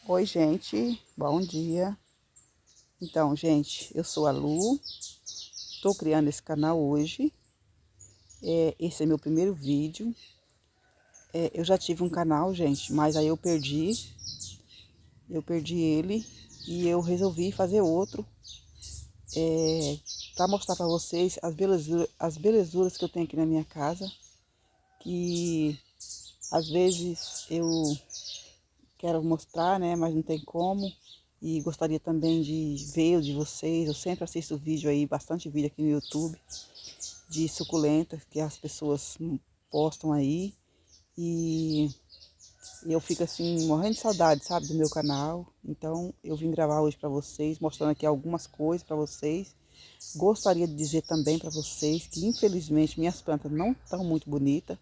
Oi, gente, bom dia. Então, gente, eu sou a Lu, tô criando esse canal hoje. Esse é meu primeiro vídeo. Eu já tive um canal, gente, mas aí eu perdi ele e eu resolvi fazer outro para mostrar para vocês as belezuras que eu tenho aqui na minha casa, que às vezes eu quero mostrar, né, mas não tem como. E gostaria também de ver o de vocês. Eu sempre assisto vídeo aí, bastante vídeo aqui no YouTube de suculenta que as pessoas postam aí. E eu fico assim, morrendo de saudade, sabe, do meu canal. Então eu vim gravar hoje para vocês, mostrando aqui algumas coisas para vocês. Gostaria de dizer também para vocês que infelizmente minhas plantas não estão muito bonitas,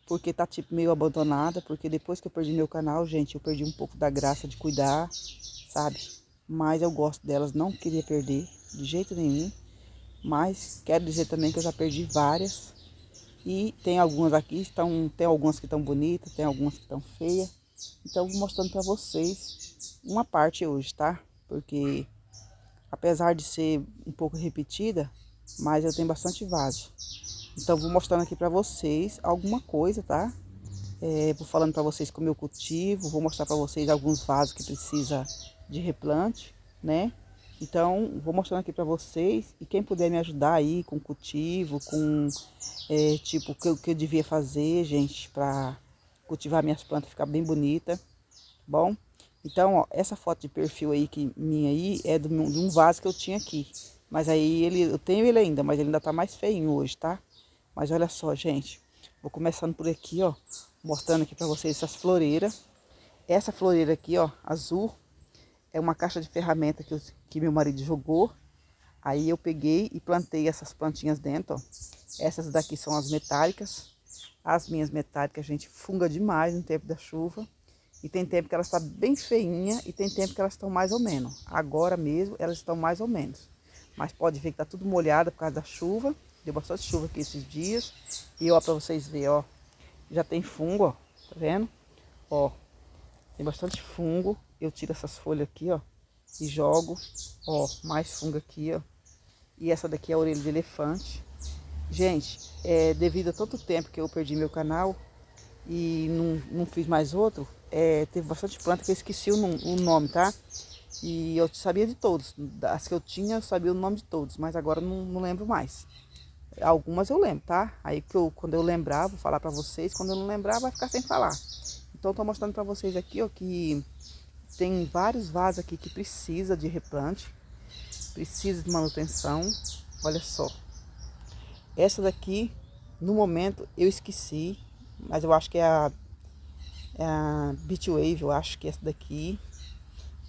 porque tá tipo meio abandonada, porque depois que eu perdi meu canal, gente, eu perdi um pouco da graça de cuidar, sabe? Mas eu gosto delas, não queria perder de jeito nenhum. Mas quero dizer também que eu já perdi várias. E tem algumas aqui, tem algumas que estão bonitas, tem algumas que estão feias. Então eu vou mostrando para vocês uma parte hoje, tá? Porque apesar de ser um pouco repetida, mas eu tenho bastante vaso. Então vou mostrando aqui para vocês alguma coisa, tá? Vou falando para vocês como eu cultivo, vou mostrar para vocês alguns vasos que precisa de replante, né? Então, vou mostrando aqui para vocês e quem puder me ajudar aí com cultivo, com tipo o que eu devia fazer, gente, para cultivar minhas plantas ficar bem bonita, tá bom? Então, ó, essa foto de perfil aí que minha aí é de um vaso que eu tinha aqui, mas aí eu tenho ele ainda, mas ele ainda tá mais feinho hoje, tá? Mas olha só, gente, vou começando por aqui, ó, mostrando aqui para vocês essas floreiras. Essa floreira aqui, ó, azul, é uma caixa de ferramenta que meu marido jogou. Aí eu peguei e plantei essas plantinhas dentro, ó. Essas daqui são as metálicas. As minhas metálicas, gente, funga demais no tempo da chuva. E tem tempo que elas estão bem feinha e tem tempo que elas estão mais ou menos. Agora mesmo elas estão mais ou menos. Mas pode ver que tá tudo molhado por causa da chuva. Deu bastante chuva aqui esses dias. E ó, pra vocês verem, ó. Já tem fungo, ó. Tá vendo? Ó, tem bastante fungo. Eu tiro essas folhas aqui, ó. E jogo. Ó, mais fungo aqui, ó. E essa daqui é a orelha de elefante. Gente, devido a tanto tempo que eu perdi meu canal e não fiz mais outro, teve bastante planta que eu esqueci o nome, tá? E eu sabia de todos. As que eu tinha, eu sabia o nome de todos, mas agora eu não lembro mais. Algumas eu lembro, tá? Aí quando eu lembrar, vou falar pra vocês. Quando eu não lembrar, vai ficar sem falar. Então, tô mostrando pra vocês aqui, ó, que tem vários vasos aqui que precisa de replante, precisa de manutenção. Olha só. Essa daqui, no momento, eu esqueci, mas eu acho que é a Beach Wave, eu acho que é essa daqui.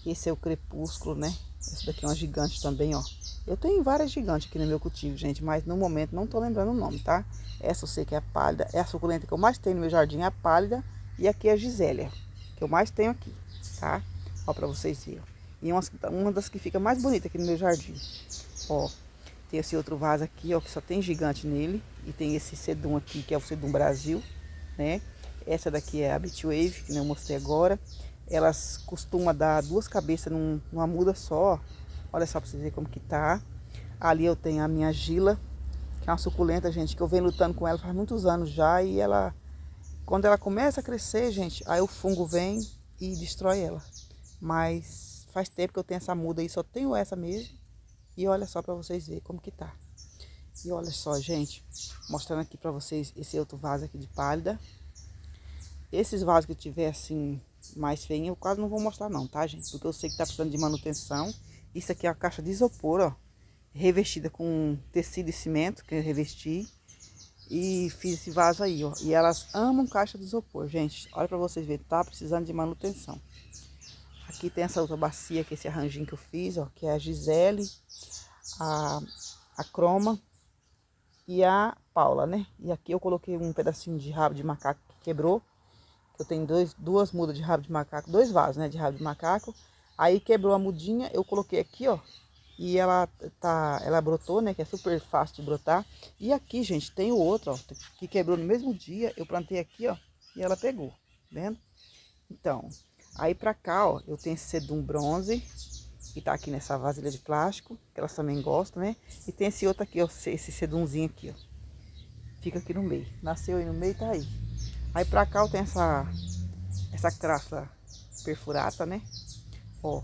Esse é o Crepúsculo, né? Essa daqui é uma gigante também, ó. Eu tenho várias gigantes aqui no meu cultivo, gente, mas no momento não tô lembrando o nome, tá? Essa eu sei que é a pálida, é a suculenta que eu mais tenho no meu jardim, é a pálida. E aqui é a Gisélia, que eu mais tenho aqui, tá? Ó, pra vocês verem. E uma das que fica mais bonita aqui no meu jardim. Ó, tem esse outro vaso aqui, ó, que só tem gigante nele. E tem esse sedum aqui, que é o sedum Brasil, né? Essa daqui é a Beach Wave, que eu mostrei agora. Elas costumam dar duas cabeças numa muda só. Olha só pra vocês verem como que tá. Ali eu tenho a minha Gila, que é uma suculenta, gente, que eu venho lutando com ela faz muitos anos já. E ela, quando ela começa a crescer, gente, aí o fungo vem e destrói ela. Mas faz tempo que eu tenho essa muda aí, só tenho essa mesmo. E olha só pra vocês verem como que tá. E olha só, gente, mostrando aqui pra vocês esse outro vaso aqui de pálida. Esses vasos que tiver assim, mais feinho, eu quase não vou mostrar não, tá, gente? Porque eu sei que tá precisando de manutenção. Isso aqui é a caixa de isopor, ó. Revestida com tecido e cimento, que eu revesti. E fiz esse vaso aí, ó. E elas amam caixa de isopor, gente. Olha pra vocês verem, tá precisando de manutenção. Aqui tem essa outra bacia, que é esse arranjinho que eu fiz, ó. Que é a Gisele, a Croma e a Paula, né? E aqui eu coloquei um pedacinho de rabo de macaco que quebrou. Eu tenho duas mudas de rabo de macaco, dois vasos, né, de rabo de macaco. Aí quebrou a mudinha, eu coloquei aqui, ó. E ela brotou, né, que é super fácil de brotar. E aqui, gente, tem o outro, ó, que quebrou no mesmo dia. Eu plantei aqui, ó, e ela pegou, vendo? Então, Aí pra cá, ó, eu tenho esse sedum bronze, que tá aqui nessa vasilha de plástico, que elas também gostam, né? E tem esse outro aqui, ó, esse sedumzinho aqui, ó. Fica aqui no meio. Nasceu aí no meio, tá aí. Aí pra cá eu tenho essa crafa perfurata, né? Ó,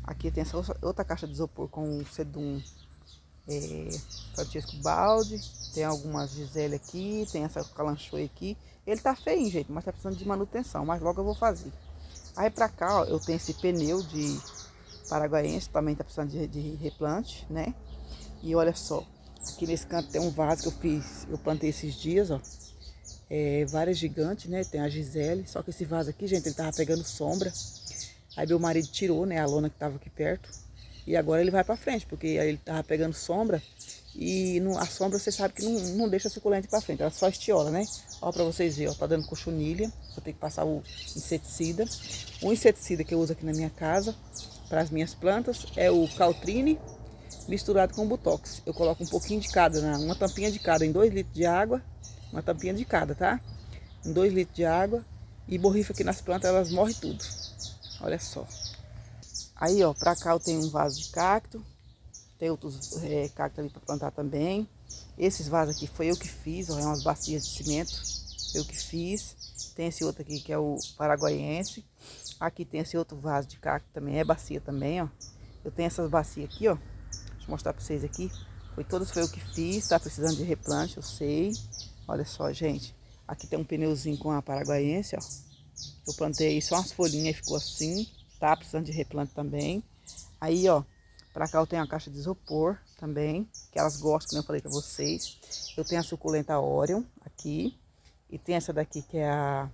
aqui tem essa outra caixa de isopor com o sedum Francisco Balde. Tem algumas Gisele aqui, tem essa calanchoe aqui. Ele tá feio, gente, mas tá precisando de manutenção, mas logo eu vou fazer. Aí pra cá, ó, eu tenho esse pneu de paraguaiense, também tá precisando de replante, né? E olha só, aqui nesse canto tem um vaso que eu plantei esses dias, ó. Várias gigantes, né? Tem a Gisele, só que esse vaso aqui, gente, ele tava pegando sombra. Aí meu marido tirou, né, a lona que tava aqui perto. E agora ele vai pra frente, porque aí ele tava pegando sombra. E a sombra, você sabe que não deixa a suculenta pra frente, ela só estiola, né? Ó, pra vocês verem, ó, tá dando cochonilha. Vou ter que passar o inseticida. O inseticida que eu uso aqui na minha casa, para as minhas plantas, é o Caltrine misturado com Botox. Eu coloco um pouquinho de cada, uma tampinha de cada em 2 litros de água. Uma tampinha de cada, tá? Em 2 litros de água. E borrifa aqui nas plantas, elas morrem tudo. Olha só. Aí, ó, pra cá eu tenho um vaso de cacto. Tem outros cactos ali pra plantar também. Esses vasos aqui foi eu que fiz, ó, é umas bacias de cimento. Eu que fiz. Tem esse outro aqui que é o paraguaiense. Aqui tem esse outro vaso de cacto também, é bacia também, ó. Eu tenho essas bacias aqui, ó. Deixa eu mostrar pra vocês aqui. Foi eu que fiz, tá precisando de replante, eu sei. Olha só, gente. Aqui tem um pneuzinho com a paraguaiense, ó. Eu plantei só umas folhinhas e ficou assim. Tá precisando de replante também. Aí, ó, pra cá eu tenho a caixa de isopor também, que elas gostam, como eu falei pra vocês. Eu tenho a suculenta Orion aqui. E tem essa daqui que é a...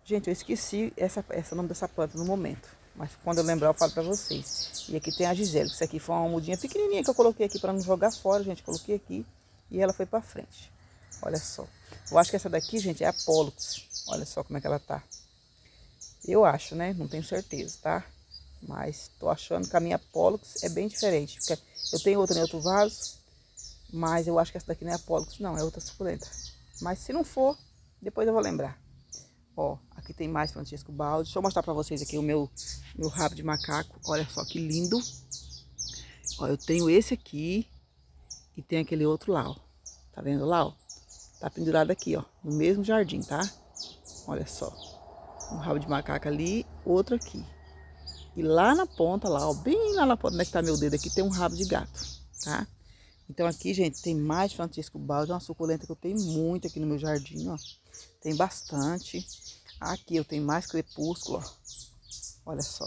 Gente, eu esqueci essa nome dessa planta no momento. Mas quando eu lembrar eu falo pra vocês. E aqui tem a Gisele, que isso aqui foi uma mudinha pequenininha que eu coloquei aqui pra não jogar fora, gente. Coloquei aqui e ela foi pra frente. Olha só. Eu acho que essa daqui, gente, é a Pollux. Olha só como é que ela tá. Eu acho, né? Não tenho certeza, tá? Mas tô achando que a minha Pollux é bem diferente. Porque eu tenho outra em outro vaso, mas eu acho que essa daqui não é a Pollux, não. É outra suculenta. Mas se não for, depois eu vou lembrar. Ó, aqui tem mais Francisco Balde. Deixa eu mostrar pra vocês aqui o meu rabo de macaco. Olha só que lindo. Ó, eu tenho esse aqui e tem aquele outro lá, ó. Tá vendo lá, ó? Tá pendurado aqui, ó, no mesmo jardim, tá? Olha só. Um rabo de macaco ali, outro aqui. E lá na ponta, lá, ó, bem lá na ponta, onde é que tá meu dedo aqui, tem um rabo de gato, tá? Então aqui, gente, tem mais Francisco Balde, uma suculenta que eu tenho muito aqui no meu jardim, ó. Tem bastante. Aqui eu tenho mais crepúsculo, ó. Olha só.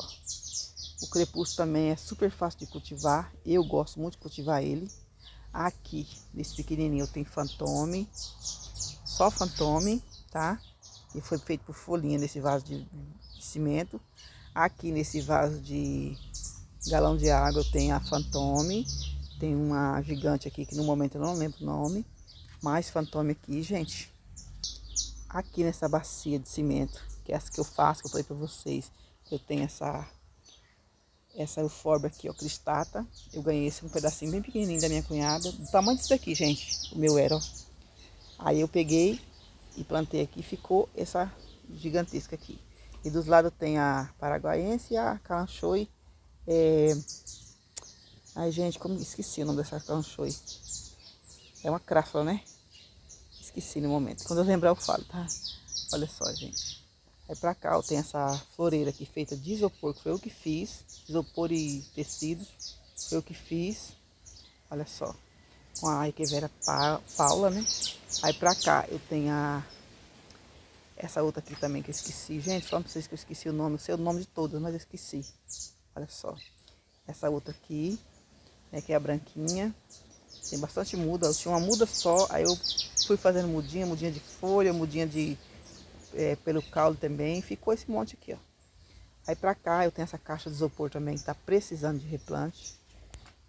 O crepúsculo também é super fácil de cultivar. Eu gosto muito de cultivar ele. Aqui, nesse pequenininho, eu tenho fantome. Só fantome, tá? E foi feito por folhinha nesse vaso de cimento. Aqui nesse vaso de galão de água eu tenho a fantome. Tem uma gigante aqui que no momento eu não lembro o nome. Mais fantome aqui, gente. Aqui nessa bacia de cimento, que é essa que eu faço, que eu falei pra vocês. Eu tenho essa eufórbia aqui, ó, cristata. Eu ganhei esse um pedacinho bem pequenininho da minha cunhada. Do tamanho disso daqui, gente. O meu era, ó. Aí eu peguei e plantei aqui. Ficou essa gigantesca aqui. E dos lados tem a paraguaiense e a calanchoe. Ai, gente, como esqueci o nome dessa calanchoe. É uma crássula, né? Esqueci no momento. Quando eu lembrar eu falo, tá? Olha só, gente. Aí pra cá eu tenho essa floreira aqui feita de isopor, que foi eu que fiz. Isopor e tecido. Foi eu que fiz. Olha só. Com a Equivera Paula, né? Aí pra cá eu tenho essa outra aqui também que eu esqueci. Gente, só pra vocês que eu esqueci o nome. Eu sei o nome de todas, mas eu esqueci. Olha só. Essa outra aqui, né, que é a branquinha. Tem bastante muda. Eu tinha uma muda só. Aí eu fui fazendo mudinha de folha, mudinha de pelo caule também. Ficou esse monte aqui, ó. Aí pra cá eu tenho essa caixa de isopor também que tá precisando de replante.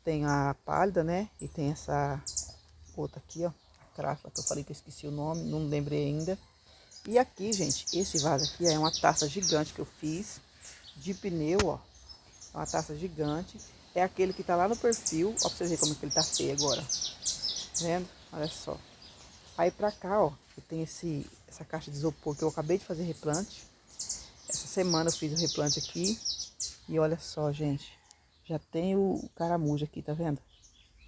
Tem a pálida, né? E tem essa outra aqui, ó. A crássula, que eu falei que eu esqueci o nome, não lembrei ainda. E aqui, gente, esse vaso aqui é uma taça gigante que eu fiz de pneu, ó. É uma taça gigante. É aquele que tá lá no perfil. Ó, pra vocês verem como é que ele tá feio agora. Tá vendo? Olha só. Aí pra cá, ó, eu tenho essa caixa de isopor que eu acabei de fazer replante. semana eu fiz o replante aqui. E olha só, gente. Já tem o caramujo aqui, tá vendo?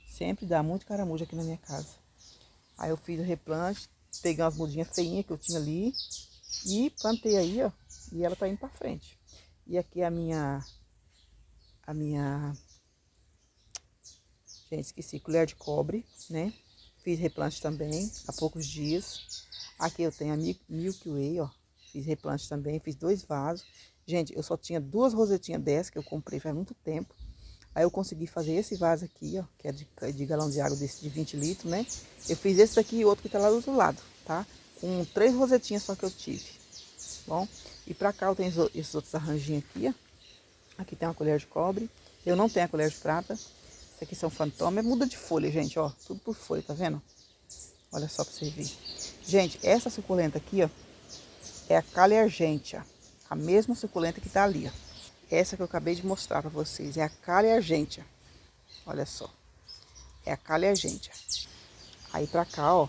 Sempre dá muito caramujo aqui na minha casa. Aí eu fiz o replante, peguei umas mudinhas feinhas que eu tinha ali. E plantei aí, ó. E ela tá indo pra frente. E aqui é a minha, gente, esqueci, colher de cobre, né? Fiz replante também, há poucos dias. Aqui eu tenho a Milky Way, ó. Fiz replante também, fiz 2 vasos. Gente, eu só tinha 2 rosetinhas dessas que eu comprei faz muito tempo. Aí eu consegui fazer esse vaso aqui, ó, que é de galão de água desse de 20 litros, né? Eu fiz esse daqui e outro que tá lá do outro lado, tá? Com 3 rosetinhas só que eu tive. Bom, e pra cá eu tenho esses outros arranjinhos aqui, ó. Aqui tem uma colher de cobre. Eu não tenho a colher de prata. Isso aqui são fantômas. Muda de folha, gente, ó. Tudo por folha, tá vendo? Olha só pra vocês verem. Gente, essa suculenta aqui, ó, é a Calea argentea. A mesma suculenta que tá ali, ó. Essa que eu acabei de mostrar pra vocês é a Calea argentea. Olha só. É a Calea argentea. Aí pra cá, ó,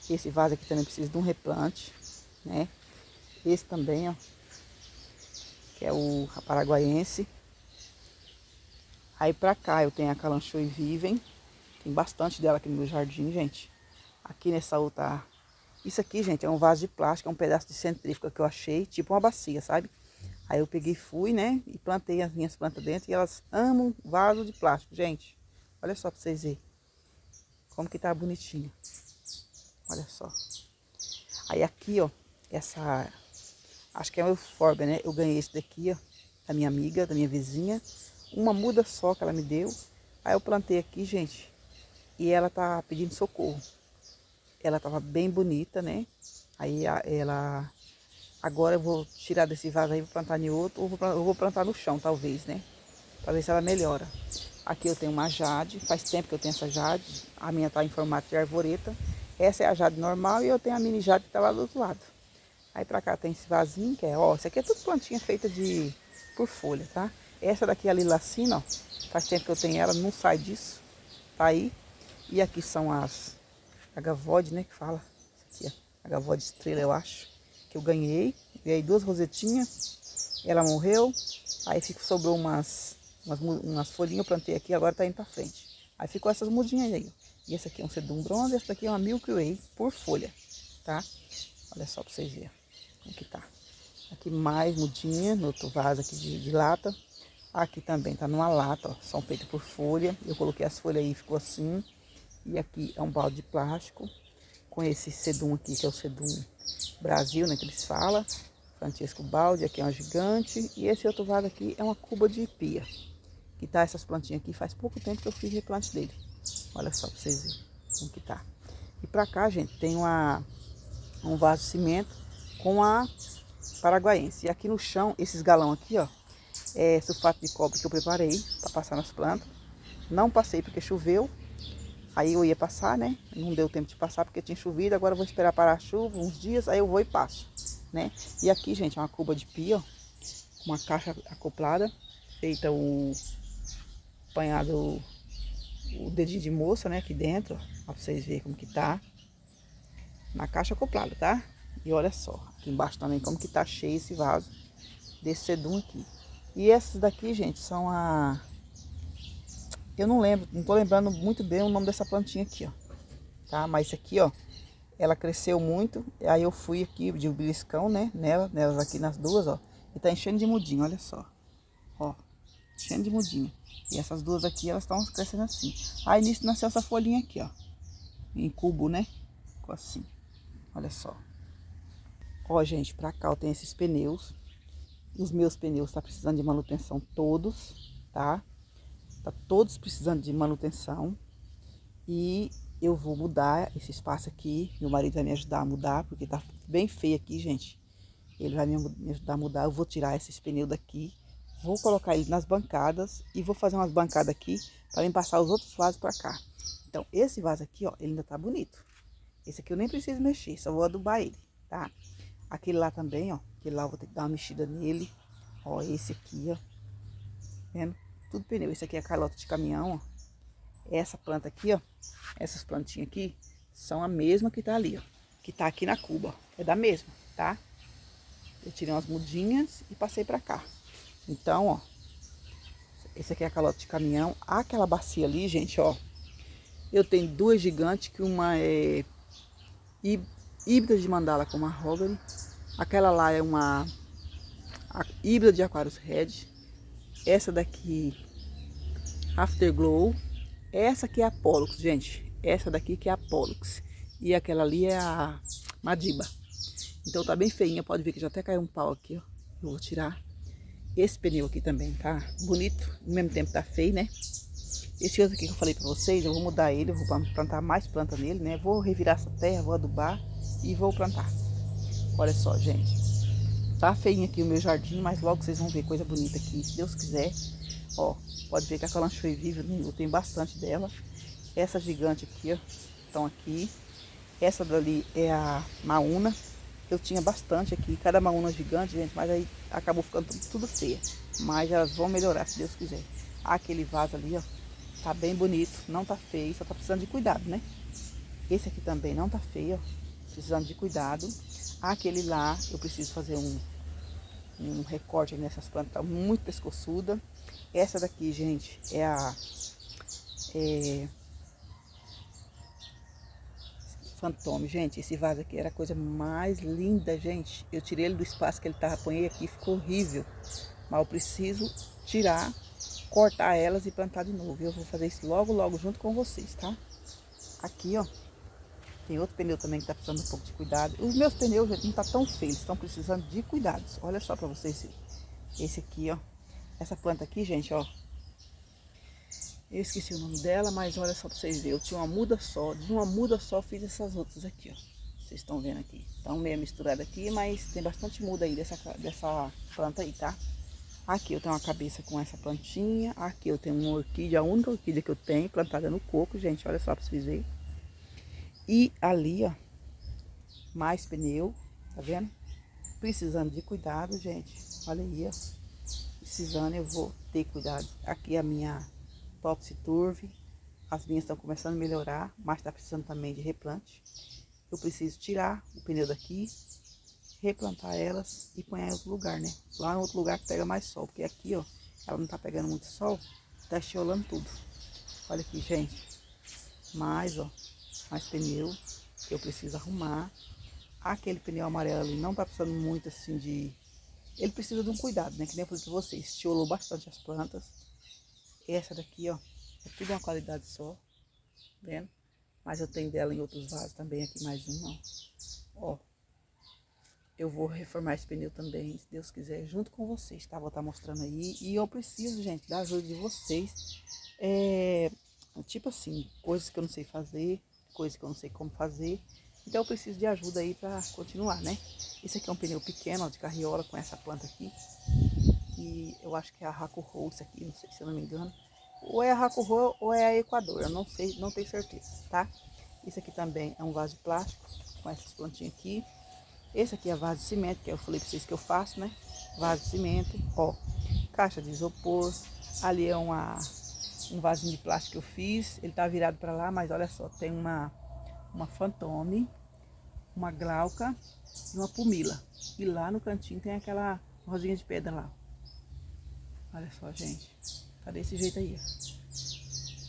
esse vaso aqui também precisa de um replante, né? Esse também, ó, que é o paraguaiense. Aí pra cá eu tenho a Calanchoe Vivem. Tem bastante dela aqui no meu jardim, gente. Aqui nessa outra... Isso aqui, gente, é um vaso de plástico, é um pedaço de centrífuga que eu achei, tipo uma bacia, sabe? Aí eu peguei, fui, né, e plantei as minhas plantas dentro e elas amam vaso de plástico, gente. Olha só pra vocês verem como que tá bonitinho. Olha só. Aí aqui, ó, essa... Acho que é o Euphorbia, né? Eu ganhei esse daqui, ó, da minha amiga, da minha vizinha. Uma muda só que ela me deu. Aí eu plantei aqui, gente, e ela tá pedindo socorro. Ela tava bem bonita, né? Aí ela... Agora eu vou tirar desse vaso aí, vou plantar em outro, ou eu vou plantar no chão, talvez, né? Pra ver se ela melhora. Aqui eu tenho uma jade, faz tempo que eu tenho essa jade. A minha tá em formato de arvoreta. Essa é a jade normal e eu tenho a mini jade que tá lá do outro lado. Aí pra cá tem esse vasinho, que é, ó, isso aqui é tudo plantinha feita por folha, tá? Essa daqui é a lilacina, ó, faz tempo que eu tenho ela, não sai disso, tá aí. E aqui são as agavode, né, que fala. Isso aqui, ó, agavode estrela, eu acho, que eu ganhei. Ganhei 2 rosetinhas, ela morreu, aí sobrou umas folhinhas, eu plantei aqui, agora tá indo pra frente. Aí ficou essas mudinhas aí, ó. E esse aqui é um sedum bronze, essa daqui é uma Milky Way por folha, tá? Olha só pra vocês verem como que tá. Aqui mais mudinha, no outro vaso aqui de lata. Aqui também tá numa lata, ó, são feitas por folha. Eu coloquei as folhas aí e ficou assim. E aqui é um balde de plástico com esse sedum aqui, que é o sedum Brasil, né, que eles falam. Francisco balde, aqui é uma gigante. E esse outro vaso aqui é uma cuba de pia. Que tá essas plantinhas aqui, faz pouco tempo que eu fiz replante dele. Olha só pra vocês verem como que tá. E pra cá, gente, tem um vaso de cimento com a paraguaiense. E aqui no chão, esses galão aqui, ó, é sulfato de cobre que eu preparei para passar nas plantas. Não passei porque choveu. Aí eu ia passar, né? Não deu tempo de passar porque tinha chovido. Agora eu vou esperar parar a chuva uns dias, aí eu vou e passo, né? E aqui, gente, é uma cuba de pia, ó, com uma caixa acoplada, feita o apanhado o dedinho de moça, né, aqui dentro, ó, pra vocês verem como que tá. Na caixa acoplada, tá? E olha só, aqui embaixo também como que tá cheio esse vaso desse sedum aqui. E essas daqui, gente, são a... Eu não lembro, não tô lembrando muito bem o nome dessa plantinha aqui, ó. Tá? Mas isso aqui, ó, ela cresceu muito. Aí eu fui aqui de beliscão, né, nelas aqui nas duas, ó. E tá enchendo de mudinha, olha só. Ó, enchendo de mudinha. E essas duas aqui, elas estão crescendo assim. Aí nisso nasceu essa folhinha aqui, ó. Em cubo, né? Ficou assim. Olha só. Ó, gente, pra cá eu tenho esses pneus. Os meus pneus tá precisando de manutenção todos, tá? Tá todos precisando de manutenção. E eu vou mudar esse espaço aqui. Meu marido vai me ajudar a mudar, porque tá bem feio aqui, gente. Ele vai me ajudar a mudar. Eu vou tirar esses pneus daqui. Vou colocar ele nas bancadas. E vou fazer umas bancadas aqui para mim passar os outros vasos pra cá. Então, esse vaso aqui, ó, ele ainda tá bonito. Esse aqui eu nem preciso mexer, só vou adubar ele, tá? Aquele lá também, ó. Aquele lá eu vou ter que dar uma mexida nele. Ó, esse aqui, ó. Vendo? Tudo pneu. Esse aqui é calota de caminhão, ó. Essa planta aqui, ó. Essas plantinhas aqui são a mesma que tá ali, ó. Que tá aqui na cuba. É da mesma, tá? Eu tirei umas mudinhas e passei pra cá. Então, ó, esse aqui é a calota de caminhão. Aquela bacia ali, gente, ó, eu tenho duas gigantes, que uma é híbrida de mandala com mahogany. Aquela lá é uma híbrida de Aquarius Red. Essa daqui, Afterglow. Essa aqui é a Pollux, gente. Essa daqui que é a Pollux. E aquela ali é a Madiba. Então tá bem feinha, pode ver que já até caiu um pau aqui, ó. Eu vou tirar esse pneu aqui também, tá bonito, ao mesmo tempo tá feio, né? Esse outro aqui que eu falei pra vocês, eu vou mudar ele, eu vou plantar mais planta nele, né? Vou revirar essa terra, vou adubar e vou plantar. Olha só, gente. Tá feinho aqui o meu jardim, mas logo vocês vão ver coisa bonita aqui, se Deus quiser. Ó, pode ver que a calanchoe viva, eu tenho bastante dela. Essa gigante aqui, ó, estão aqui. Essa dali é a maúna. Eu tinha bastante aqui, cada maúna gigante, gente, mas aí acabou ficando tudo feia. Mas elas vão melhorar, se Deus quiser. Aquele vaso ali, ó, tá bem bonito, não tá feio, só tá precisando de cuidado, né? Esse aqui também não tá feio, ó, precisando de cuidado. Aquele lá, eu preciso fazer um recorte nessas plantas, tá muito pescoçuda. Essa daqui, gente, é a Fantôme. Gente, esse vaso aqui era a coisa mais linda, gente. Eu tirei ele do espaço que ele tava, apanhei aqui, ficou horrível. Mas eu preciso tirar, cortar elas e plantar de novo. Eu vou fazer isso logo, logo junto com vocês, tá? Aqui, ó, tem outro pneu também que tá precisando um pouco de cuidado. Os meus pneus, gente, não tá tão feios, estão precisando de cuidados. Olha só pra vocês verem. Esse aqui, ó. Essa planta aqui, gente, ó. Eu esqueci o nome dela, mas olha só pra vocês verem. Eu tinha uma muda só. De uma muda só fiz essas outras aqui, ó. Vocês estão vendo aqui. Estão meio misturadas aqui, mas tem bastante muda aí dessa planta aí, tá? Aqui eu tenho uma cabeça com essa plantinha. Aqui eu tenho uma orquídea, a única orquídea que eu tenho, plantada no coco, gente. Olha só pra vocês verem. E ali, ó, mais pneu, tá vendo? Precisando de cuidado, gente. Olha aí, ó. Precisando, eu vou ter cuidado. Aqui a minha Topsy Turvy. As minhas estão começando a melhorar, mas está precisando também de replante. Eu preciso tirar o pneu daqui, replantar elas e pôr em outro lugar, né? Lá em outro lugar que pega mais sol, porque aqui, ó, ela não tá pegando muito sol, tá estiolando tudo. Olha aqui, gente. Mais, ó, mais pneu que eu preciso arrumar. Aquele pneu amarelo ali não tá precisando muito assim de... Ele precisa de um cuidado, né? Que nem eu falei pra vocês, estiolou bastante as plantas. Essa daqui, ó, é tudo uma qualidade só, vendo? Mas eu tenho dela em outros vasos também, aqui mais um, ó. Eu vou reformar esse pneu também, se Deus quiser, junto com vocês, tá? Vou estar mostrando aí. E eu preciso, gente, da ajuda de vocês. Tipo assim, coisas que eu não sei fazer, coisas que eu não sei como fazer. Então eu preciso de ajuda aí pra continuar, né? Esse aqui é um pneu pequeno, ó, de carriola, com essa planta aqui. Que eu acho que é a Raco Rose aqui, não sei se eu não me engano. Ou é a Raco Rose ou é a Equador, eu não sei, não tenho certeza, tá? Isso aqui também é um vaso de plástico, com essas plantinhas aqui. Esse aqui é vaso de cimento, que eu falei pra vocês que eu faço, né? Vaso de cimento, ó. Caixa de isopor. Ali é um vasinho de plástico que eu fiz. Ele tá virado pra lá, mas olha só, tem uma Fantôme, uma Glauca e uma Pumila. E lá no cantinho tem aquela rosinha de pedra lá. Olha só, gente. Tá desse jeito aí, ó.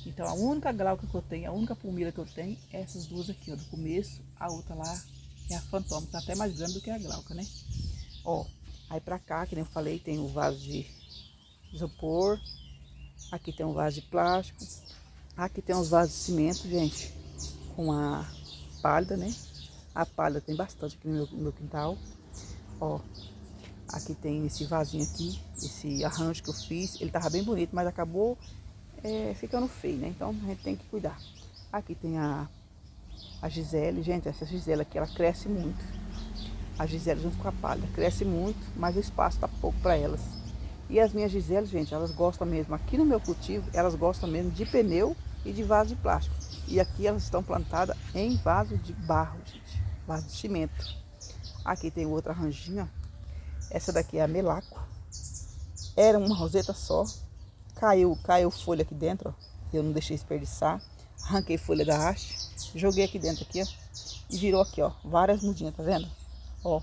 Então a única Glauca que eu tenho, a única Pumila que eu tenho é essas duas aqui, ó. Do começo, a outra lá é a Fantôme, tá até mais grande do que a Glauca, né? Ó, aí pra cá, que nem eu falei, tem o vaso de isopor. Aqui tem um vaso de plástico. Aqui tem uns vasos de cimento, gente, com a pálida, né? A pálida tem bastante aqui no meu quintal. Ó, aqui tem esse vasinho aqui, esse arranjo que eu fiz. Ele tava bem bonito, mas acabou ficando feio, né? Então a gente tem que cuidar. Aqui tem a Gisele, gente, essa Gisele aqui, ela cresce muito. A Gisele junto com a pálida, cresce muito, mas o espaço tá pouco para elas. E as minhas Gisele, gente, elas gostam mesmo, aqui no meu cultivo, elas gostam mesmo de pneu e de vaso de plástico. E aqui elas estão plantadas em vaso de barro, gente, vaso de cimento. Aqui tem outra ranjinha, essa daqui é a Melaco. Era uma roseta só, caiu folha aqui dentro, ó. Eu não deixei desperdiçar. Arranquei folha da haste, joguei aqui dentro aqui, ó, e virou aqui, ó, várias mudinhas, tá vendo? Ó,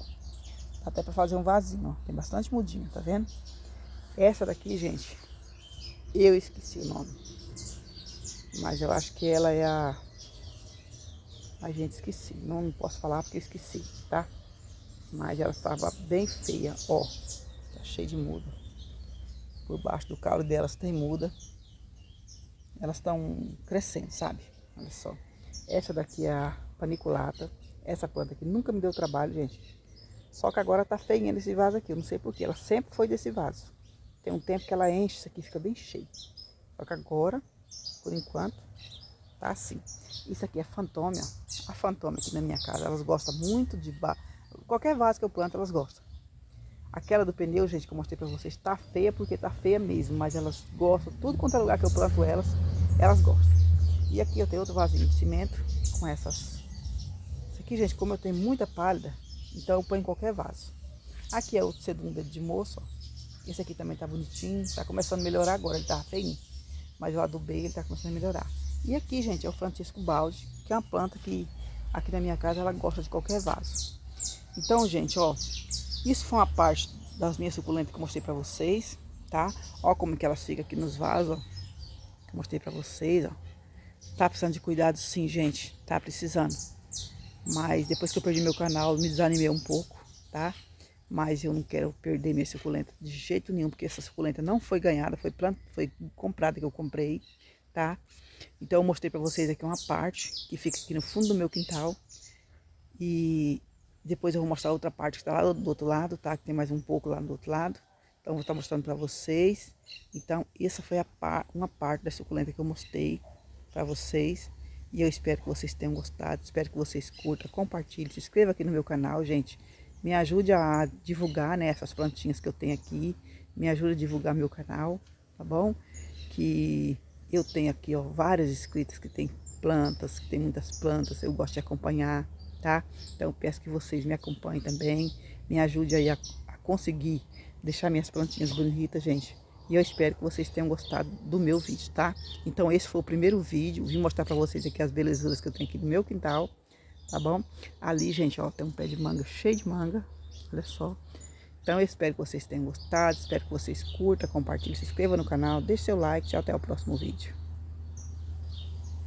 Dá até pra fazer um vasinho, ó. Tem bastante mudinho, tá vendo? Essa daqui, gente, eu esqueci o nome. Mas eu acho que ela é a gente, esqueci. Não posso falar porque eu esqueci, tá? Mas ela estava bem feia, ó. Tá cheio de muda. Por baixo do caule delas tem muda. Elas estão crescendo, sabe? Olha só. Essa daqui é a paniculata. Essa planta aqui nunca me deu trabalho, gente. Só que agora tá feinha nesse vaso aqui. Eu não sei porquê. Ela sempre foi desse vaso. Tem um tempo que ela enche, isso aqui fica bem cheio. Só que agora, por enquanto, tá assim. Isso aqui é fantômia. A fantômia aqui na minha casa, elas gostam muito de... Qualquer vaso que eu planto, elas gostam. Aquela do pneu, gente, que eu mostrei pra vocês, tá feia porque tá feia mesmo. Mas elas gostam. Tudo quanto é lugar que eu planto elas, elas gostam. E aqui eu tenho outro vasinho de cimento com essas. Isso aqui, gente, como eu tenho muita pálida, então eu ponho em qualquer vaso. Aqui é o segundo dedo de moço, ó. Esse aqui também tá bonitinho, tá começando a melhorar agora, ele tá feio, mas eu adubei, ele tá começando a melhorar. E aqui, gente, é o Francisco Balde, que é uma planta que aqui na minha casa ela gosta de qualquer vaso. Então, gente, ó, isso foi uma parte das minhas suculentas que eu mostrei pra vocês, tá? Ó como que elas ficam aqui nos vasos, ó, que eu mostrei pra vocês, ó. Tá precisando de cuidado sim, gente, tá precisando. Mas depois que eu perdi meu canal, eu me desanimei um pouco, tá? Mas eu não quero perder minha suculenta de jeito nenhum, porque essa suculenta não foi ganhada, foi comprada que eu comprei, tá? Então eu mostrei pra vocês aqui uma parte que fica aqui no fundo do meu quintal. E depois eu vou mostrar outra parte que tá lá do outro lado, tá? Que tem mais um pouco lá do outro lado. Então eu vou estar mostrando pra vocês. Então essa foi uma parte da suculenta que eu mostrei pra vocês. E eu espero que vocês tenham gostado, espero que vocês curtam, compartilhem, se inscreva aqui no meu canal, gente. Me ajude a divulgar, né, essas plantinhas que eu tenho aqui. Me ajude a divulgar meu canal, tá bom? Que eu tenho aqui, ó, várias inscritas que tem plantas, que tem muitas plantas. Eu gosto de acompanhar, tá? Então eu peço que vocês me acompanhem também. Me ajude aí a conseguir deixar minhas plantinhas bonitas, gente. E eu espero que vocês tenham gostado do meu vídeo, tá? Então esse foi o primeiro vídeo. Vim mostrar pra vocês aqui as belezuras que eu tenho aqui no meu quintal. Tá bom? Ali, gente, ó, tem um pé de manga cheio de manga. Olha só. Então, eu espero que vocês tenham gostado. Espero que vocês curtam, compartilhem, se inscrevam no canal. Deixe seu like. Tchau, até o próximo vídeo.